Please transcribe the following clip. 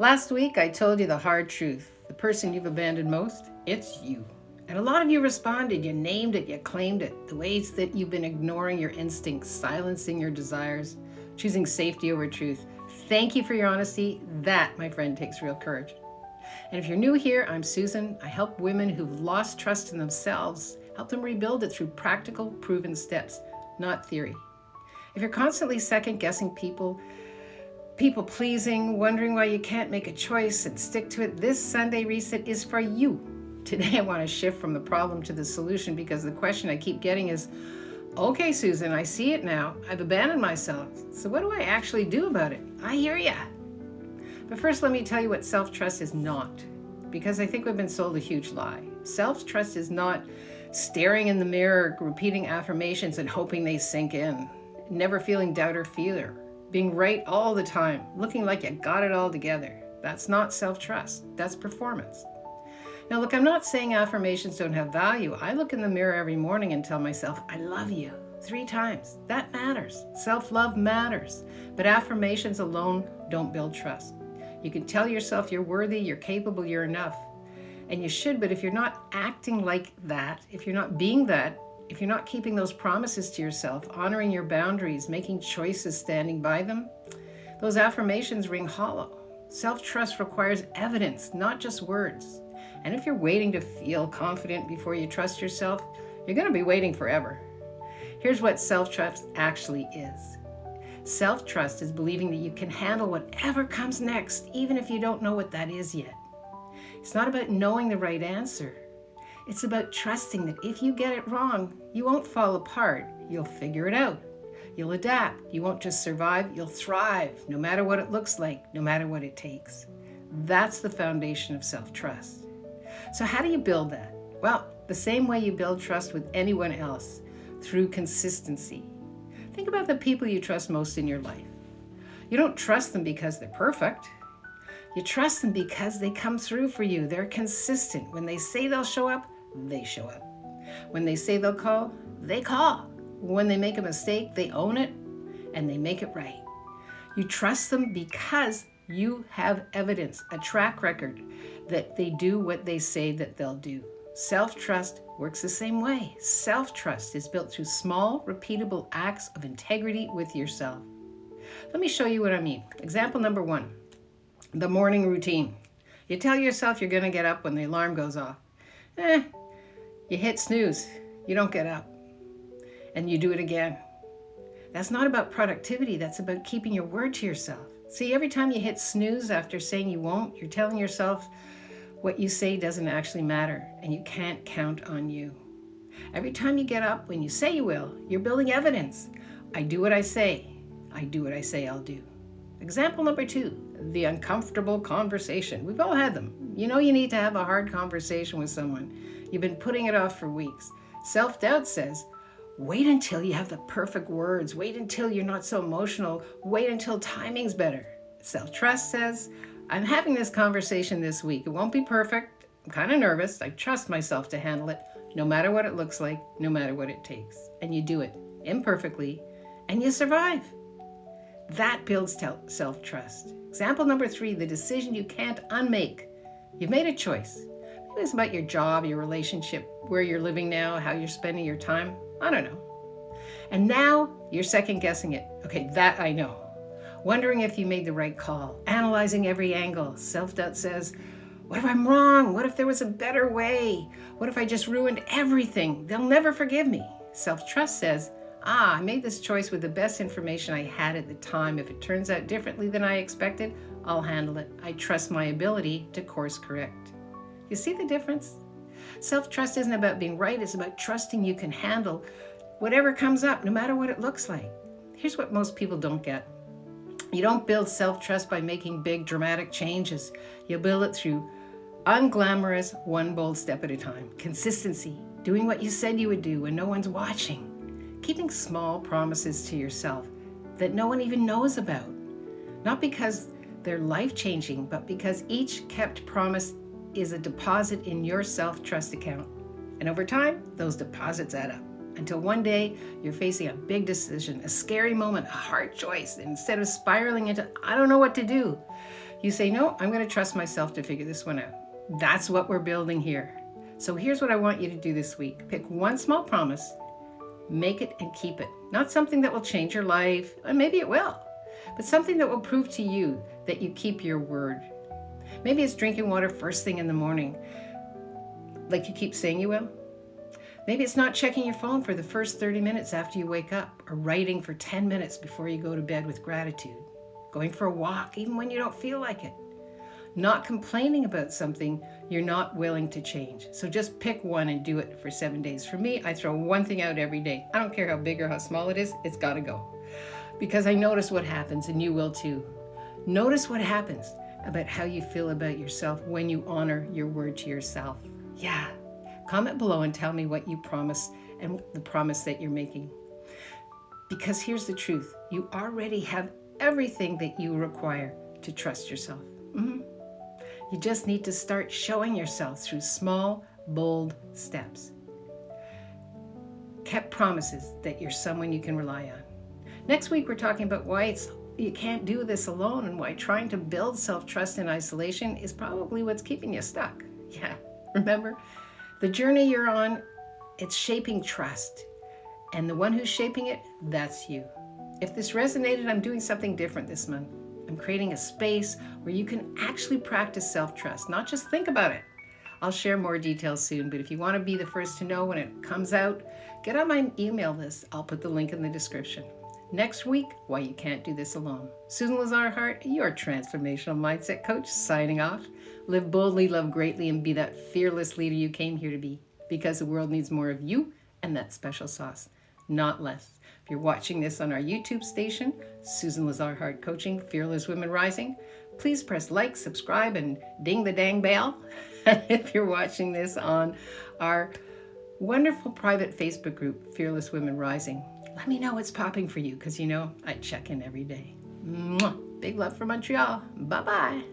Last week, I told you the hard truth. The person you've abandoned most, it's you. And a lot of you responded. You named it, you claimed it. The ways that you've been ignoring your instincts, silencing your desires, choosing safety over truth. Thank you for your honesty. That, my friend, takes real courage. And if you're new here, I'm Susan. I help women who've lost trust in themselves, help them rebuild it through practical, proven steps, not theory. If you're constantly second guessing people pleasing, wondering why you can't make a choice and stick to it, this Sunday reset is for you. Today I want to shift from the problem to the solution because the question I keep getting is, okay, Susan, I see it now. I've abandoned myself. So what do I actually do about it? I hear ya. But first, let me tell you what self-trust is not, because I think we've been sold a huge lie. Self-trust is not staring in the mirror, repeating affirmations and hoping they sink in, never feeling doubt or fear, being right all the time, looking like you got it all together. That's not self-trust. That's performance. Now, look, I'm not saying affirmations don't have value. I look in the mirror every morning and tell myself, I love you, 3 times. That matters. Self-love matters. But affirmations alone don't build trust. You can tell yourself you're worthy, you're capable, you're enough. And you should, but if you're not acting like that, if you're not being that, if you're not keeping those promises to yourself, honoring your boundaries, making choices, standing by them, those affirmations ring hollow. Self-trust requires evidence, not just words. And if you're waiting to feel confident before you trust yourself, you're going to be waiting forever. Here's what self-trust actually is. Self-trust is believing that you can handle whatever comes next, even if you don't know what that is yet. It's not about knowing the right answer. It's about trusting that if you get it wrong, you won't fall apart. You'll figure it out. You'll adapt. You won't just survive, you'll thrive, no matter what it looks like, no matter what it takes. That's the foundation of self-trust. So how do you build that? Well, the same way you build trust with anyone else, through consistency. Think about the people you trust most in your life. You don't trust them because they're perfect. You trust them because they come through for you. They're consistent. When they say they'll show up, they show up. When they say they'll call, they call. When they make a mistake, they own it and they make it right. You trust them because you have evidence, a track record that they do what they say that they'll do. Self-trust works the same way. Self-trust is built through small, repeatable acts of integrity with yourself. Let me show you what I mean. Example number 1, the morning routine. You tell yourself you're going to get up when the alarm goes off. You hit snooze. You don't get up. And you do it again. That's not about productivity. That's about keeping your word to yourself. See, every time you hit snooze after saying you won't, you're telling yourself what you say doesn't actually matter and you can't count on you. Every time you get up when you say you will, you're building evidence. I do what I say. I do what I say I'll do. Example number 2, the uncomfortable conversation. We've all had them. You know you need to have a hard conversation with someone. You've been putting it off for weeks. Self-doubt says, wait until you have the perfect words. Wait until you're not so emotional. Wait until timing's better. Self-trust says, I'm having this conversation this week. It won't be perfect. I'm kind of nervous. I trust myself to handle it, no matter what it looks like, no matter what it takes. And you do it imperfectly, and you survive. That builds self-trust. Example number 3, the decision you can't unmake. You've made a choice. Maybe it's about your job, your relationship, where you're living now, how you're spending your time. I don't know. And now you're second guessing it. Okay, that I know. Wondering if you made the right call, analyzing every angle. Self-doubt says, what if I'm wrong? What if there was a better way? What if I just ruined everything? They'll never forgive me. Self-trust says, I made this choice with the best information I had at the time. If it turns out differently than I expected, I'll handle it. I trust my ability to course correct. You see the difference? Self-trust isn't about being right. It's about trusting you can handle whatever comes up, no matter what it looks like. Here's what most people don't get. You don't build self-trust by making big, dramatic changes. You build it through unglamorous, one bold step at a time. Consistency, doing what you said you would do when no one's watching. Keeping small promises to yourself that no one even knows about. Not because they're life-changing, but because each kept promise is a deposit in your self-trust account. And over time, those deposits add up. Until one day, you're facing a big decision, a scary moment, a hard choice. And instead of spiraling into, I don't know what to do, You say, no, I'm going to trust myself to figure this one out. That's what we're building here. So here's what I want you to do this week. Pick one small promise, make it and keep it. Not something that will change your life, and maybe it will, but something that will prove to you that you keep your word. Maybe it's drinking water first thing in the morning, like you keep saying you will. Maybe it's not checking your phone for the first 30 minutes after you wake up, or writing for 10 minutes before you go to bed with gratitude. Going for a walk even when you don't feel like it. Not complaining about something you're not willing to change. So just pick one and do it for 7 days. For me, I throw one thing out every day. I don't care how big or how small it is, it's got to go. Because I notice what happens, and you will too. Notice what happens about how you feel about yourself when you honor your word to yourself. Yeah. Comment below and tell me what you promise and the promise that you're making. Because here's the truth. You already have everything that you require to trust yourself. You just need to start showing yourself through small, bold steps. Kept promises that you're someone you can rely on. Next week, we're talking about why you can't do this alone, and why trying to build self-trust in isolation is probably what's keeping you stuck. Yeah, remember? The journey you're on, it's shaping trust. And the one who's shaping it, that's you. If this resonated, I'm doing something different this month. I'm creating a space where you can actually practice self-trust, not just think about it. I'll share more details soon, but if you want to be the first to know when it comes out, get on my email list. I'll put the link in the description. Next week, why you can't do this alone. Susan Lazar Hart, your transformational mindset coach, signing off. Live boldly, love greatly, and be that fearless leader you came here to be, because the world needs more of you and that special sauce, not less. If you're watching this on our YouTube station, Susan Lazar Hart Coaching, Fearless Women Rising, please press like, subscribe, and ding the dang bell. And if you're watching this on our wonderful private Facebook group, Fearless Women Rising, let me know what's popping for you, because I check in every day. Mwah. Big love from Montreal. Bye-bye.